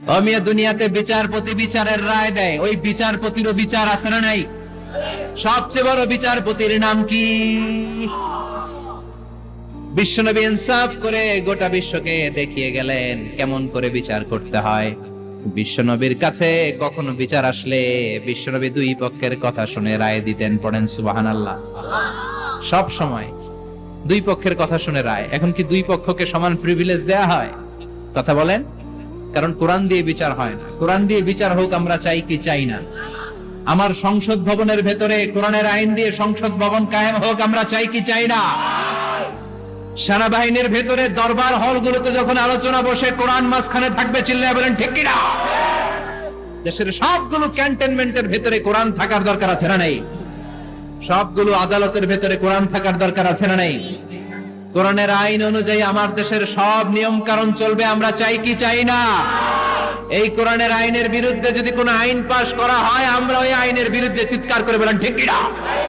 অমিয়া দুনিয়াতে বিচারপতি বিচারের রায় দেয়, ওই বিচারপতিরও বিচার আছে না নাই? সবচেয়ে বড় বিচারপতির নাম কি? বিশ্বনবী ইনসাফ করে গোটা বিশ্বকে দেখিয়ে গেলেন কেমন করে বিচার করতে হয়। বিশ্বনবীর কাছে কখনো বিচার আসলে বিশ্বনবী দুই পক্ষের কথা শুনে রায় দিতেন। পড়েন সুবহানাল্লাহ। সব সময় দুই পক্ষের কথা শুনে রায়। এখন কি দুই পক্ষকে সমান প্রিভিলেজ দেয়া হয়? কথা বলেন। কারণ কোরআন দিয়ে বিচার হয় না। কোরআন দিয়ে বিচার হোক আমরা চাই কি চাই না? আমার সংসদ ভবনের ভেতরে কোরআনের আইন দিয়ে সংসদ ভবন কায়েম হোক আমরা চাই কি চাই না? সেনাবাহিনীর ভেতরে দরবার হলগুলোতে যখন আলোচনা বসে কোরআন মাঝখানে থাকবে, চিল্লায় বলেন ঠিক কিনা? দেশের সবগুলো ক্যান্টনমেন্টের ভেতরে কোরআন থাকার দরকার আছে না নেই? সবগুলো আদালতের ভেতরে কোরআন থাকার দরকার আছে না নেই? কোরআনের আইন অনুযায়ী আমার দেশের সব নিয়ম কানুন চলবে আমরা চাই কি চাই না? এই কোরআনের আইনের বিরুদ্ধে যদি কোনো আইন পাশ করা হয় আমরা ওই আইনের বিরুদ্ধে চিৎকার করে বলেন ঠিক কিনা?